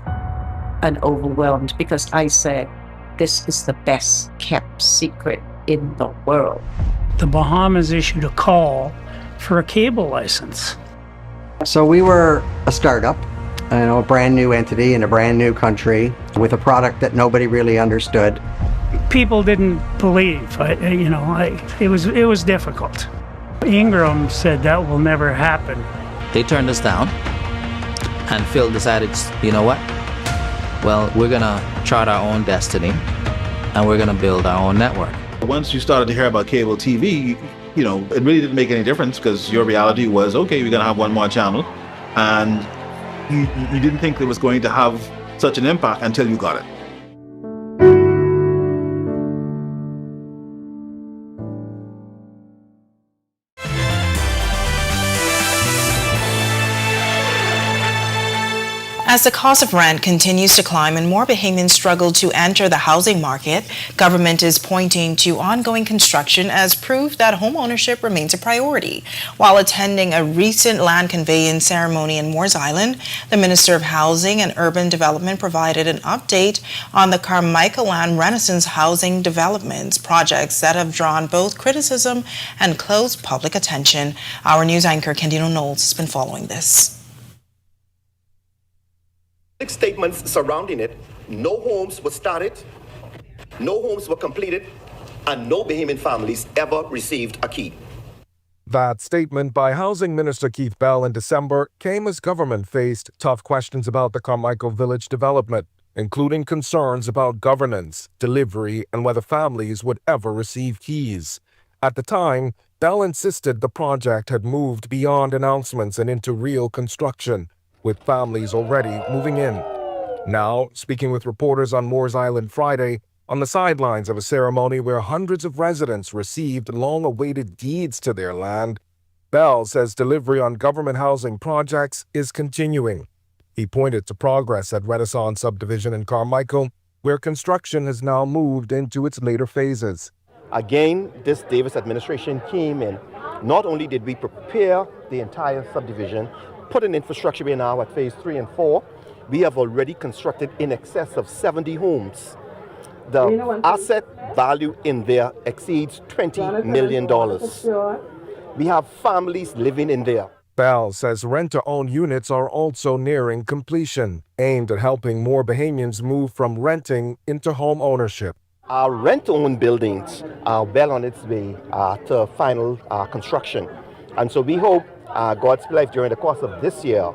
and overwhelmed because I said, this is the best kept secret in the world. The Bahamas issued a call for a cable license. So we were a startup, a brand new entity in a brand new country with a product that nobody really understood. People didn't believe, it was difficult. Ingram said that will never happen. They turned us down, and Phil decided, you know what? Well, we're gonna chart our own destiny, and we're gonna build our own network. Once you started to hear about cable TV, it really didn't make any difference because your reality was, okay, we're gonna have one more channel, and you didn't think it was going to have such an impact until you got it. As the cost of rent continues to climb and more Bahamians struggle to enter the housing market, government is pointing to ongoing construction as proof that home ownership remains a priority. While attending a recent land conveyance ceremony in Moores Island, the Minister of Housing and Urban Development provided an update on the Carmichael Land Renaissance housing developments projects that have drawn both criticism and close public attention. Our news anchor Kendino Knowles has been following this. Statements surrounding it, no homes were started, no homes were completed, and no Bahamian families ever received a key. That statement by Housing Minister Keith Bell in December came as government faced tough questions about the Carmichael Village development, including concerns about governance, delivery, and whether families would ever receive keys. At the time, Bell insisted the project had moved beyond announcements and into real construction, with families already moving in. Now, speaking with reporters on Moores Island Friday, on the sidelines of a ceremony where hundreds of residents received long-awaited deeds to their land, Bell says delivery on government housing projects is continuing. He pointed to progress at Renaissance Subdivision in Carmichael, where construction has now moved into its later phases. Again, this Davis administration came in. Not only did we prepare the entire subdivision, put an infrastructure in now at phase 3 and 4, we have already constructed in excess of 70 homes. The asset value in there exceeds $20 million. We have families living in there. Bell says rent-to-own units are also nearing completion, aimed at helping more Bahamians move from renting into home ownership. Our rent-to-own buildings are well on its way to final construction. And so we hope God's life during the course of this year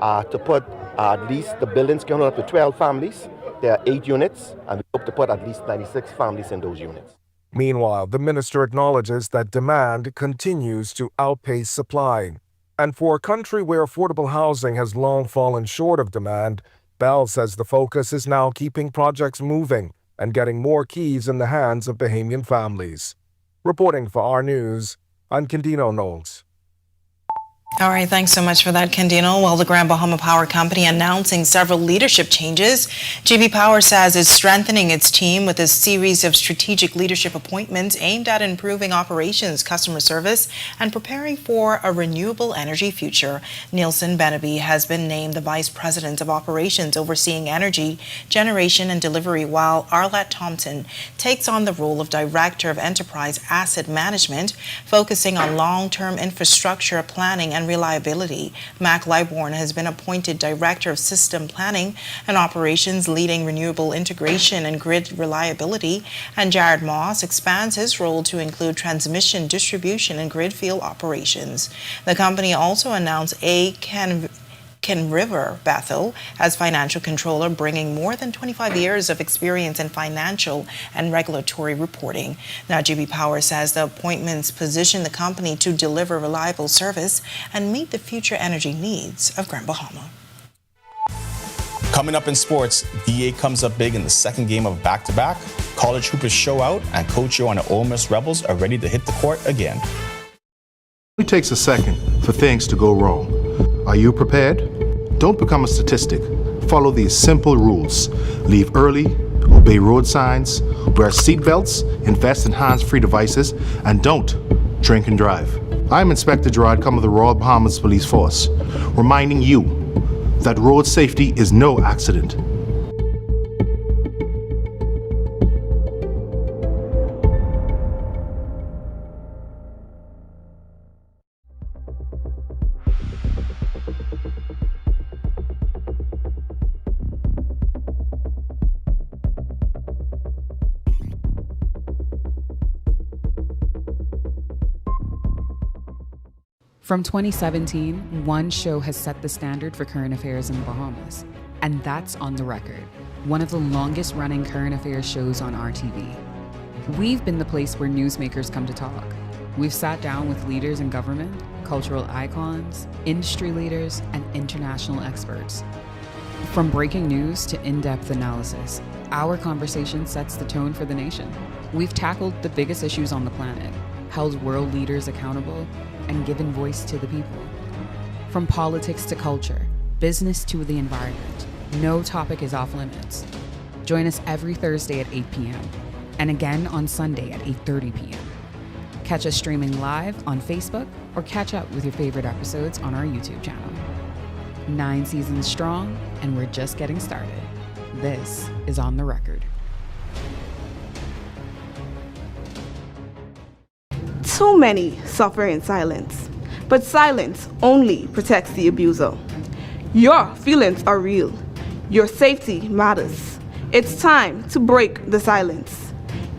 to put at least the buildings can hold up to 12 families. There are 8 units, and we hope to put at least 96 families in those units. Meanwhile, the minister acknowledges that demand continues to outpace supply. And for a country where affordable housing has long fallen short of demand, Bell says the focus is now keeping projects moving and getting more keys in the hands of Bahamian families. Reporting for our news, I'm Kendino Knowles. All right, thanks so much for that, Kendino. Well, the Grand Bahama Power Company announcing several leadership changes. GB Power says it's strengthening its team with a series of strategic leadership appointments aimed at improving operations, customer service, and preparing for a renewable energy future. Nielsen Benaby has been named the Vice President of Operations overseeing energy, generation, and delivery, while Arlette Thompson takes on the role of Director of Enterprise Asset Management, focusing on long-term infrastructure planning and reliability. Mac Liborn has been appointed Director of System Planning and Operations, leading renewable integration and grid reliability, and Jared Moss expands his role to include transmission, distribution, and grid field operations. The company also announced Ken River Bethel as Financial Controller, bringing more than 25 years of experience in financial and regulatory reporting. Now, GB Power says the appointments position the company to deliver reliable service and meet the future energy needs of Grand Bahama. Coming up in sports, DA comes up big in the second game of back-to-back. College hoopers show out, and Coach Joe and the Ole Miss Rebels are ready to hit the court again. It takes a second for things to go wrong. Are you prepared? Don't become a statistic. Follow these simple rules. Leave early, obey road signs, wear seatbelts, invest in hands-free devices, and don't drink and drive. I'm Inspector Gerard Cum of the Royal Bahamas Police Force, reminding you that road safety is no accident. From 2017, one show has set the standard for current affairs in the Bahamas, and that's On the Record, one of the longest running current affairs shows on RTV. We've been the place where newsmakers come to talk. We've sat down with leaders in government, cultural icons, industry leaders, and international experts. From breaking news to in-depth analysis, our conversation sets the tone for the nation. We've tackled the biggest issues on the planet, held world leaders accountable, and given voice to the people. From politics to culture, business to the environment, no topic is off limits. Join us every Thursday at 8 p.m. and again on Sunday at 8:30 p.m. Catch us streaming live on Facebook or catch up with your favorite episodes on our YouTube channel. 9 seasons strong, and we're just getting started. This is On the Record. Too many suffer in silence, but silence only protects the abuser. Your feelings are real. Your safety matters. It's time to break the silence.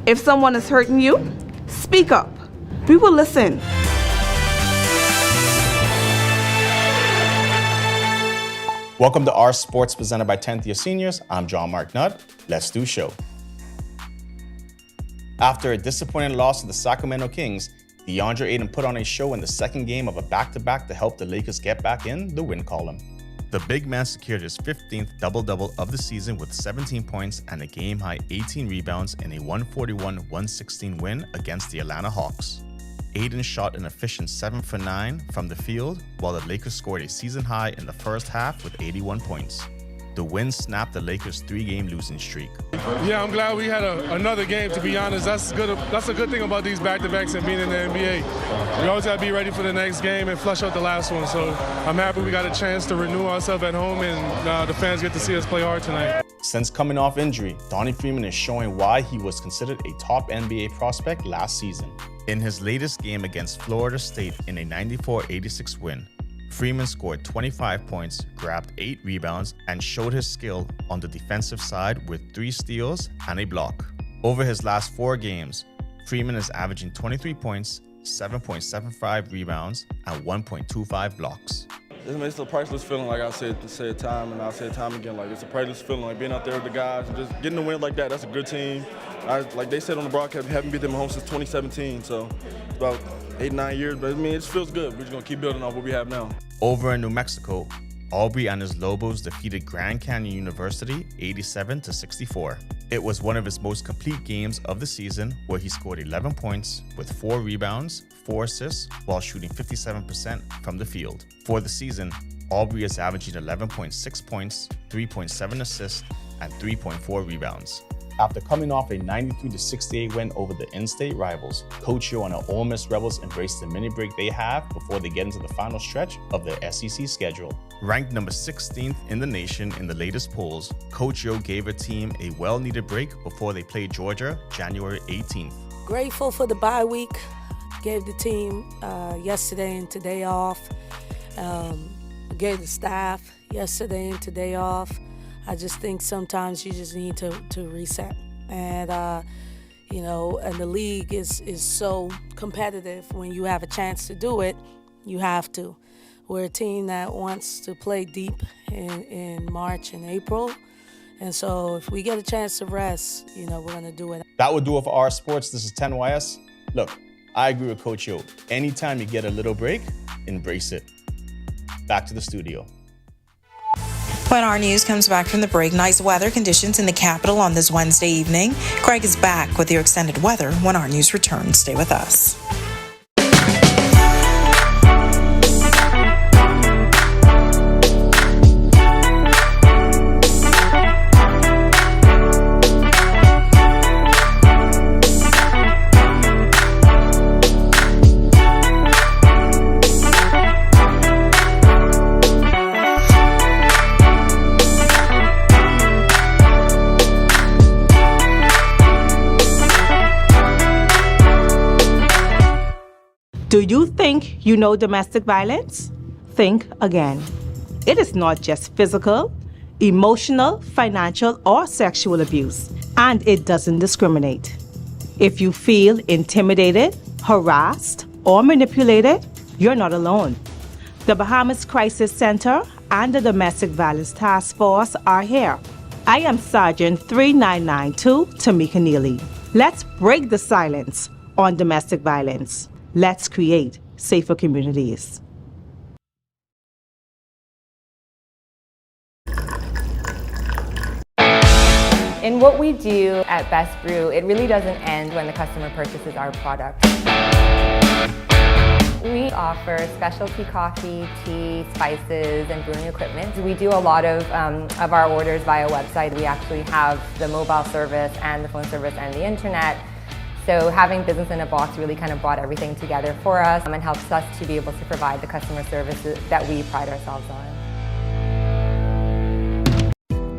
If someone is hurting you, speak up. We will listen. Welcome to Our Sports presented by 10th Year Seniors. I'm John Mark Nutt. Let's do show. After a disappointing loss to the Sacramento Kings, DeAndre Ayton put on a show in the second game of a back-to-back to help the Lakers get back in the win column. The big man secured his 15th double-double of the season with 17 points and a game-high 18 rebounds in a 141-116 win against the Atlanta Hawks. Ayton shot an efficient 7 for 9 from the field, while the Lakers scored a season-high in the first half with 81 points. The win snapped the Lakers' 3-game losing streak. Yeah, I'm glad we had another game, to be honest. That's good. That's a good thing about these back-to-backs and being in the NBA. We always got to be ready for the next game and flush out the last one. So I'm happy we got a chance to renew ourselves at home, and the fans get to see us play hard tonight. Since coming off injury, Donnie Freeman is showing why he was considered a top NBA prospect last season. In his latest game against Florida State in a 94-86 win, Freeman scored 25 points, grabbed 8 rebounds, and showed his skill on the defensive side with 3 steals and a block. Over his last 4 games, Freeman is averaging 23 points, 7.75 rebounds, and 1.25 blocks. It's a priceless feeling, like I said time and I said time again. Like, it's a priceless feeling, like being out there with the guys and just getting a win like that. That's a good team. Like they said on the broadcast, we haven't beat them at home since 2017, so it's about 8-9 years. But I mean, it just feels good. We're just gonna keep building off what we have now. Over in New Mexico, Aubrey and his Lobos defeated Grand Canyon University 87-64. It was one of his most complete games of the season, where he scored 11 points with 4 rebounds, 4 assists, while shooting 57% from the field. For the season, Aubrey is averaging 11.6 points, 3.7 assists, and 3.4 rebounds. After coming off a 93-68 win over the in-state rivals, Coach Yo and the Ole Miss Rebels embrace the mini break they have before they get into the final stretch of the SEC schedule. Ranked number 16th in the nation in the latest polls, Coach Yo gave her team a well-needed break before they played Georgia January 18th. Grateful for the bye week. Gave the team yesterday and today off. Gave the staff yesterday and today off. I just think sometimes you just need to reset. And, and the league is so competitive. When you have a chance to do it, you have to. We're a team that wants to play deep in March and April. And so if we get a chance to rest, we're going to do it. That would do it for Our Sports. This is 10YS. Look, I agree with Coach Yo. Anytime you get a little break, embrace it. Back to the studio. When our news comes back from the break, nice weather conditions in the capital on this Wednesday evening. Craig is back with your extended weather when our news returns. Stay with us. Do you think you know domestic violence? Think again. It is not just physical, emotional, financial, or sexual abuse, and it doesn't discriminate. If you feel intimidated, harassed, or manipulated, you're not alone. The Bahamas Crisis Center and the Domestic Violence Task Force are here. I am Sergeant 3992 Tamika Neely. Let's break the silence on domestic violence. Let's create safer communities. In what we do at Best Brew, it really doesn't end when the customer purchases our product. We offer specialty coffee, tea, spices, and brewing equipment. We do a lot of our orders via website. We actually have the mobile service and the phone service and the internet. So having Business in a Box really kind of brought everything together for us and helps us to be able to provide the customer services that we pride ourselves on.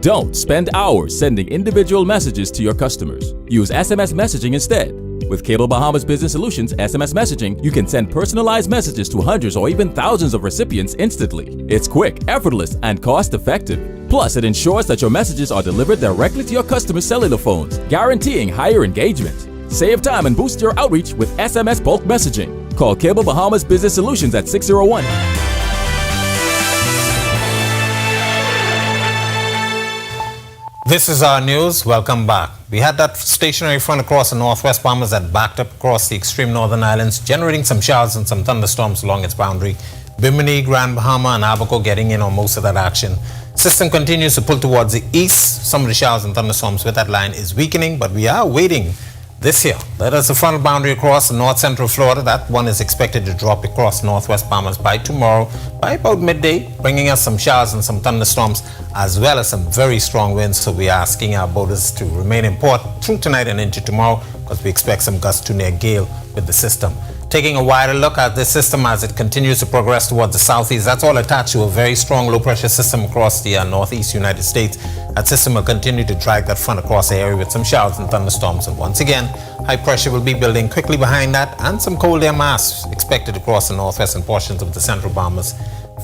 Don't spend hours sending individual messages to your customers. Use SMS messaging instead. With Cable Bahamas Business Solutions SMS messaging, you can send personalized messages to hundreds or even thousands of recipients instantly. It's quick, effortless, and cost-effective. Plus, it ensures that your messages are delivered directly to your customers' cellular phones, guaranteeing higher engagement. Save time and boost your outreach with SMS bulk messaging. Call Cable Bahamas Business Solutions at 601. This is our news. Welcome back. We had that stationary front across the northwest Bahamas that backed up across the extreme northern islands, generating some showers and some thunderstorms along its boundary. Bimini, Grand Bahama, and Abaco getting in on most of that action. System continues to pull towards the east. Some of the showers and thunderstorms with that line is weakening, but we are waiting this year. That is the frontal boundary across the north central Florida. That one is expected to drop across northwest Bahamas by tomorrow, by about midday, bringing us some showers and some thunderstorms, as well as some very strong winds. So we are asking our boaters to remain in port through tonight and into tomorrow, because we expect some gusts to near gale with the system. Taking a wider look at this system as it continues to progress towards the southeast, that's all attached to a very strong low pressure system across the northeast United States. That system will continue to drag that front across the area with some showers and thunderstorms. And once again, high pressure will be building quickly behind that, and some cold air mass expected across the northwestern portions of the central Bahamas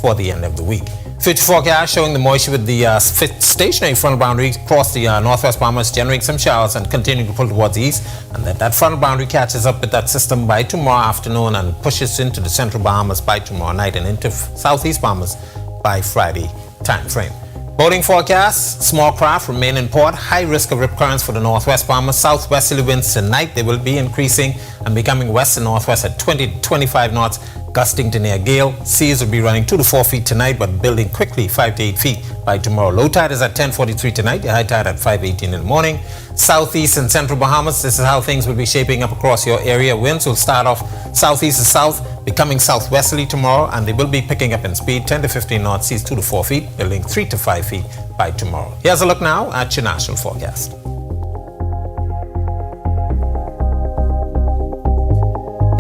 for the end of the week. Future forecast showing the moisture with the stationary frontal boundary across the northwest Bahamas, generating some showers and continuing to pull towards the east, and that frontal boundary catches up with that system by tomorrow afternoon and pushes into the central Bahamas by tomorrow night and into southeast Bahamas by Friday time frame. Boating forecast, small craft remain in port, high risk of rip currents for the northwest Bahamas. Southwesterly winds tonight, they will be increasing and becoming west and northwest at 20 to 25 knots, gusting to near gale. Seas will be running 2 to 4 feet tonight, but building quickly 5 to 8 feet by tomorrow. Low tide is at 10:43 tonight, the high tide at 5:18 in the morning. Southeast and central Bahamas, this is how things will be shaping up across your area. Winds will start off southeast to south, becoming southwesterly tomorrow, and they will be picking up in speed 10 to 15 knots, seas 2 to 4 feet, building 3 to 5 feet by tomorrow. Here's a look now at your national forecast.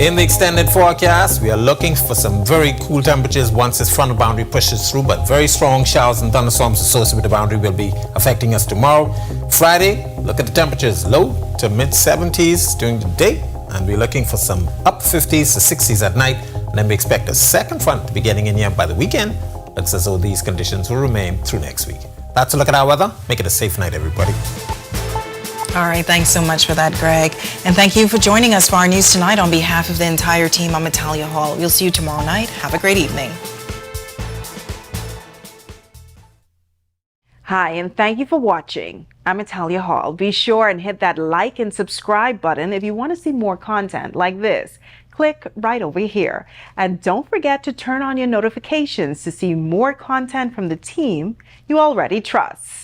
In the extended forecast, we are looking for some very cool temperatures once this frontal boundary pushes through, but very strong showers and thunderstorms associated with the boundary will be affecting us tomorrow. Friday, look at the temperatures, low to mid 70s during the day, and we're looking for some up 50s to 60s at night, and then we expect a second front to be getting in here by the weekend. Looks as though these conditions will remain through next week. That's a look at our weather. Make it a safe night, everybody. All right, thanks so much for that, Greg. And thank you for joining us for our news tonight. On behalf of the entire team, I'm Natalia Hall. We'll see you tomorrow night. Have a great evening. Hi, and thank you for watching. I'm Natalia Hall. Be sure and hit that like and subscribe button if you want to see more content like this. Click right over here. And don't forget to turn on your notifications to see more content from the team you already trust.